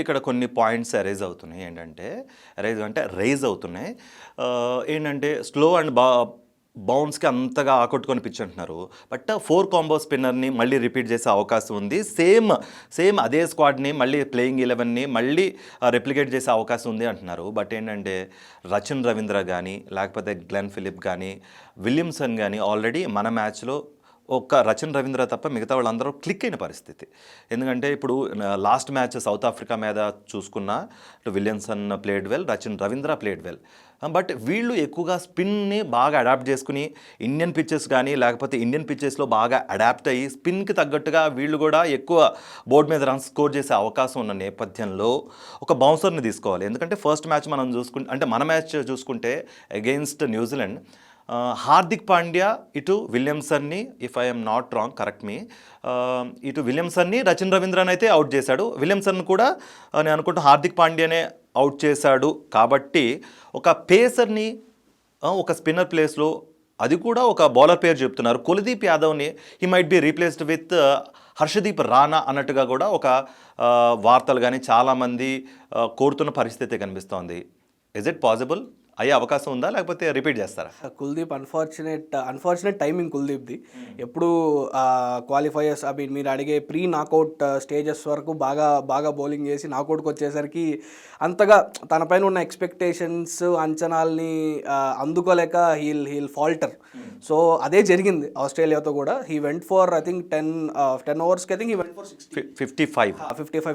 ఇక్కడ కొన్ని points rise అవుతున్నాయి. ఏంటంటే స్లో అండ్ బౌన్స్కి అంతగా ఆకట్టుకొని పిచ్ అంటున్నారు. బట్ 4 కాంబో స్పిన్నర్ని మళ్ళీ రిపీట్ చేసే అవకాశం ఉంది. సేమ్ అదే స్క్వాడ్ని మళ్ళీ ప్లేయింగ్ 11ని మళ్ళీ రెప్లికేట్ చేసే అవకాశం ఉంది అంటున్నారు. బట్ ఏంటంటే రచిన్ రవీంద్ర కానీ లేకపోతే గ్లెన్ ఫిలిప్ కానీ విలియమ్సన్ కానీ ఆల్రెడీ మన మ్యాచ్లో ఒక్క రచిన్ రవీంద్ర తప్ప మిగతా వాళ్ళందరూ క్లిక్ అయిన పరిస్థితి. ఎందుకంటే ఇప్పుడు లాస్ట్ మ్యాచ్ సౌత్ ఆఫ్రికా మీద చూసుకున్న Williamson played well, Rachin Ravindra played well. But వీళ్ళు ఎక్కువగా స్పిన్ని బాగా అడాప్ట్ చేసుకుని ఇండియన్ పిచ్చెస్ కానీ లేకపోతే ఇండియన్ పిచ్చెస్లో బాగా అడాప్ట్ అయ్యి స్పిన్కి తగ్గట్టుగా వీళ్ళు కూడా ఎక్కువ బోర్డు మీద రన్స్ స్కోర్ చేసే అవకాశం ఉన్న నేపథ్యంలో ఒక బౌన్సర్ని తీసుకోవాలి. ఎందుకంటే ఫస్ట్ మ్యాచ్ మనం చూసుకుంటే, అంటే మన మ్యాచ్ చూసుకుంటే అగెయిన్స్ట్ న్యూజిలాండ్, హార్దిక్ పాండ్యా ఇటు విలియమ్సన్ని, if I'm not wrong correct me, ఇటు విలియమ్సన్ని రచిన్ రవీంద్రన్ అయితే అవుట్ చేశాడు. విలియమ్సన్ కూడా నేను అనుకుంటూ హార్దిక్ పాండ్యానే అవుట్ చేశాడు. కాబట్టి ఒక పేసర్ని ఒక స్పిన్నర్ ప్లేస్లో, అది కూడా ఒక బౌలర్ పేరు చెప్తున్నారు, కుల్దీప్ యాదవ్ని he might be replaced with Harshdeep Rana అన్నట్టుగా కూడా ఒక వార్తలు కానీ చాలామంది కోరుతున్న పరిస్థితి కనిపిస్తోంది. Is it possible? అయ్యే అవకాశం ఉందా, లేకపోతే రిపీట్ చేస్తారా? కుల్దీప్ అన్ఫార్చునేట్ టైమింగ్ కుల్దీప్ది. ఎప్పుడు క్వాలిఫైయర్స్ మీరు అడిగే ప్రీ నాకౌట్ స్టేజెస్ వరకు బాగా బౌలింగ్ చేసి నాకౌట్కి వచ్చేసరికి అంతగా తనపైన ఉన్న ఎక్స్పెక్టేషన్స్ అంచనాల్ని అందుకోలేక హీల్ ఫాల్టర్. సో అదే జరిగింది ఆస్ట్రేలియాతో కూడా. He went for I think 10 ఓవర్స్కి I think he went for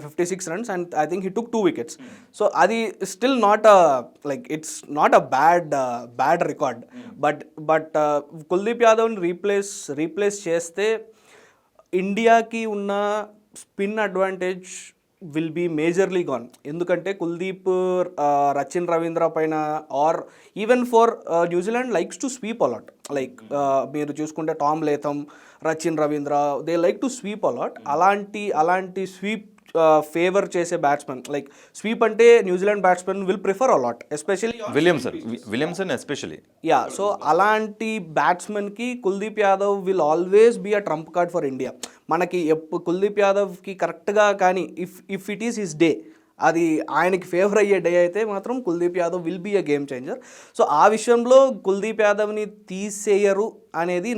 56 runs and I think he took 2 wickets. So అది still not it's not a bad record. But Kuldeep యాదవ్ని రీప్లేస్ చేస్తే ఇండియాకి ఉన్న spin advantage will be majorly gone. ఎందుకంటే కుల్దీప్ రచిన్ రవీంద్ర పైన or even for New Zealand likes to sweep allot. మీరు చూసుకుంటే Tom Latham, Rachin Ravindra, they like to sweep a lot. అలాంటి స్వీప్ ఫేవర్ చేసే బ్యాట్స్మెన్, స్వీప్ అంటే New Zealand batsmen will prefer a lot, especially Williamson especially. So అలాంటి బ్యాట్స్మెన్కి Kuldeep Yadav will always be a trump card for India. మనకి కుల్దీప్ యాదవ్కి కరెక్ట్గా కానీ if it is his day, అది ఆయనకి ఫేవర్ అయ్యే డే అయితే మాత్రం Kuldeep Yadav will be a game changer. So ఆ విషయంలో కుల్దీప్ యాదవ్ని తీసేయరు అనేది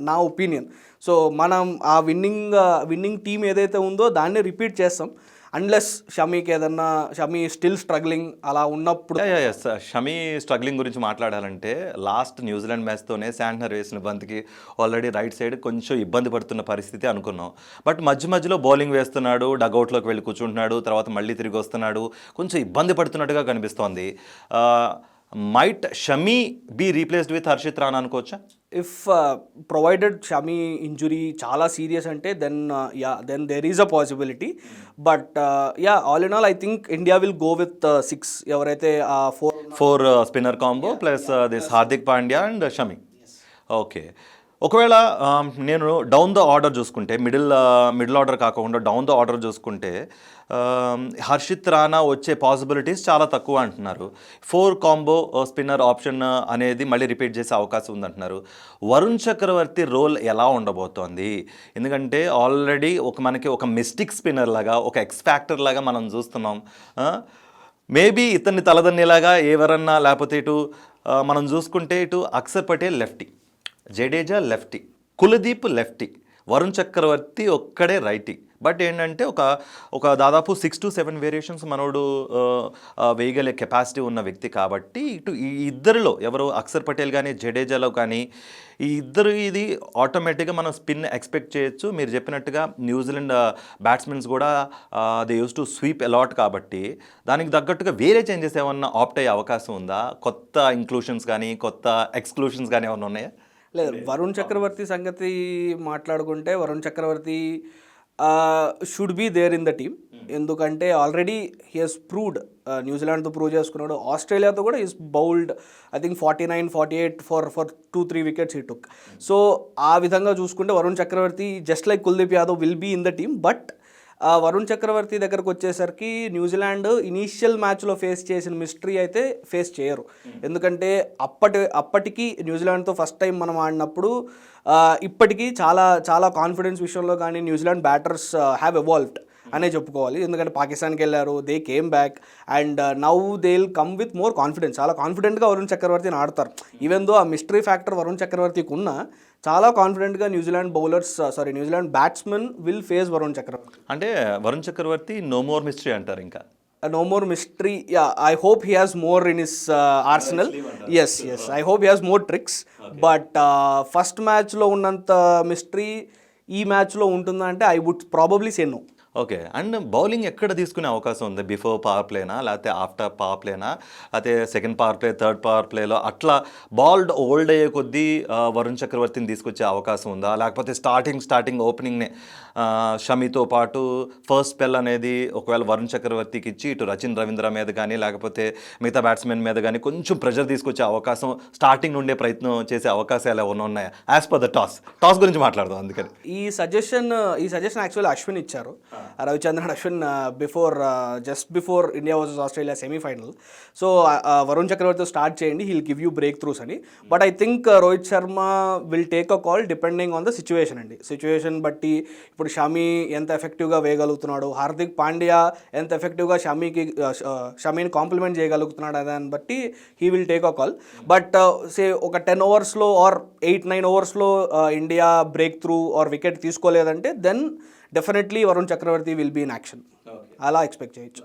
నా ఒపీనియన్. సో మనం ఆ విన్నింగ్ టీం ఏదైతే ఉందో దాన్ని రిపీట్ చేస్తాం, అన్లెస్ షమీ స్టిల్ స్ట్రగ్లింగ్ అలా ఉన్నప్పుడు. షమీ స్ట్రగ్లింగ్ గురించి మాట్లాడాలంటే లాస్ట్ న్యూజిలాండ్ మ్యాచ్తోనే శాంట్నర్ వేసిన బంతికి ఆల్రెడీ రైట్ సైడ్ కొంచెం ఇబ్బంది పడుతున్న పరిస్థితి అనుకున్నాం. బట్ మధ్యలో బౌలింగ్ వేస్తున్నాడు, డగౌట్లోకి వెళ్ళి కూర్చుంటున్నాడు, తర్వాత మళ్ళీ తిరిగి వస్తున్నాడు, కొంచెం ఇబ్బంది పడుతున్నట్టుగా కనిపిస్తోంది. Might Shami be replaced with Harshit Rana అనుకోవచ్చా? ఇఫ్ ప్రొవైడెడ్ షమీ ఇంజురీ చాలా సీరియస్ అంటే then there is a possibility. But all in all I think India will go with 6 ఎవరైతే 4 spinner combo plus this Hardik Pandya and Shami. Okay, ఒకవేళ నేను డౌన్ ద ఆర్డర్ చూసుకుంటే, middle order కాకుండా down the order చూసుకుంటే హర్షిత్ రాణా వచ్చే possibilities చాలా తక్కువ అంటున్నారు. 4 కాంబో స్పిన్నర్ ఆప్షన్ అనేది మళ్ళీ రిపీట్ చేసే అవకాశం ఉందంటున్నారు. వరుణ్ చక్రవర్తి రోల్ ఎలా ఉండబోతోంది? ఎందుకంటే ఆల్రెడీ మనకి ఒక మిస్టిక్ స్పిన్నర్ లాగా, ఒక ఎక్స్ ఫ్యాక్టర్ లాగా మనం చూస్తున్నాం. మేబీ ఇతన్ని తలదన్నేలాగా ఎవరన్నా, లేకపోతే ఇటు మనం చూసుకుంటే ఇటు Axar Patel lefty, Jadeja lefty, Kuldeep lefty, Varun Chakravarthy ఒక్కడే రైటీ. బట్ ఏంటంటే ఒక దాదాపు 6 to 7 వేరియేషన్స్ మనోడు వేయగలే కెపాసిటీ ఉన్న వ్యక్తి. కాబట్టి ఇటు ఈ ఇద్దరిలో ఎవరు అక్షర్ పటేల్ కానీ జడేజాలో కానీ ఈ ఇద్దరు ఇది ఆటోమేటిక్గా మనం స్పిన్ ఎక్స్పెక్ట్ చేయొచ్చు. మీరు చెప్పినట్టుగా న్యూజిలాండ్ బ్యాట్స్మెన్స్ కూడా they use to sweep a lot. కాబట్టి దానికి తగ్గట్టుగా వేరే చేంజెస్ ఏమన్నా ఆప్ట్ అయ్యే అవకాశం ఉందా? కొత్త ఇంక్లూషన్స్ కానీ కొత్త ఎక్స్క్లూషన్స్ కానీ ఏమన్నా ఉన్నాయా? లేదు, వరుణ్ చక్రవర్తి సంగతి మాట్లాడుకుంటే Varun Chakravarthy should be there in the team. ఎందుకంటే ఆల్రెడీ హీ హెస్ ప్రూవ్డ్, న్యూజిలాండ్తో ప్రూవ్ చేసుకున్నాడు, ఆస్ట్రేలియాతో కూడా is bowled I think 49-48 for 2-3 wickets he took. So ఆ విధంగా చూసుకుంటే Varun Chakravarthy just like Kuldeep Yadav will be in the team. But Varun Chakravarthy దగ్గరకు వచ్చేసరికి న్యూజిలాండ్ ఇనీషియల్ మ్యాచ్లో ఫేస్ చేసిన మిస్టరీ అయితే ఫేస్ చేయరు. ఎందుకంటే అప్పటికి న్యూజిలాండ్తో ఫస్ట్ టైం మనం ఆడినప్పుడు ఇప్పటికీ చాలా కాన్ఫిడెన్స్ విషయంలో కానీ న్యూజిలాండ్ బ్యాటర్స్ హ్యావ్ ఎవాల్వ్డ్. అనే చెప్పుకోవాలి. ఎందుకంటే పాకిస్తాన్కి వెళ్ళారు, they came back and now they will come with more confidence. చాలా కాన్ఫిడెంట్గా వరుణ్ చక్రవర్తిని ఆడతారు. ఈవెన్ దో ఆ మిస్టరీ ఫ్యాక్టర్ వరుణ్ చక్రవర్తికి ఉన్న, చాలా కాన్ఫిడెంట్గా New Zealand batsmen will face Varun Chakravarthy. అంటే Varun Chakravarthy no more mystery అంటారు ఇంకా. No more mystery. Yeah, I hope he has more in his arsenal. Yes. I hope he has more tricks. But first match లో ఉన్నంత mystery ఈ మ్యాచ్లో ఉంటుందా అంటే I would probably say no. Okay. And bowling ఎక్కడ తీసుకునే అవకాశం ఉంది? బిఫోర్ పవర్ ప్లేనా, లేకపోతే ఆఫ్టర్ పవర్ ప్లేనా, లేకపోతే second power play, third power ప్లేలో అట్లా ఓల్డ్ అయ్యే కొద్దీ వరుణ్ చక్రవర్తిని తీసుకొచ్చే అవకాశం ఉందా? లేకపోతే స్టార్టింగ్ ఓపెనింగ్నే షమీతో పాటు ఫస్ట్ స్పెల్ అనేది ఒకవేళ వరుణ్ చక్రవర్తికి ఇచ్చి ఇటు రచిన్ రవీంద్ర మీద కానీ లేకపోతే మిగతా బ్యాట్స్మెన్ మీద కానీ కొంచెం ప్రెషర్ తీసుకొచ్చే అవకాశం, స్టార్టింగ్ నుండే ప్రయత్నం చేసే అవకాశాలు ఏమైనా ఉన్నాయా? యాజ్ పర్ ద టాస్ గురించి మాట్లాడదాం. అందుకని ఈ సజెషన్ యాక్చువల్లీ అశ్విన్ ఇచ్చారు, Ravichandran Ashwin, just before India versus Australia semifinal. So Varun చక్రవర్తితో స్టార్ట్ చేయండి, he'll give you breakthroughs అని. But I think Rohit Sharma will take a call depending on the situation అండి. సిచ్యువేషన్ బట్టి ఇప్పుడు షమీ ఎంత ఎఫెక్టివ్గా వేయగలుగుతున్నాడు, హార్దిక్ పాండ్యా ఎంత ఎఫెక్టివ్గా షమీని కాంప్లిమెంట్ చేయగలుగుతున్నాడు దాన్ని బట్టి he will take a call. But say ఒక 10 ఓవర్స్లో ఆర్ 8-9 ఓవర్స్లో India breakthrough or wicket తీసుకోలేదంటే then definitely Varun Chakravarthy will be in action. అలా ఎక్స్పెక్ట్ చేయొచ్చు.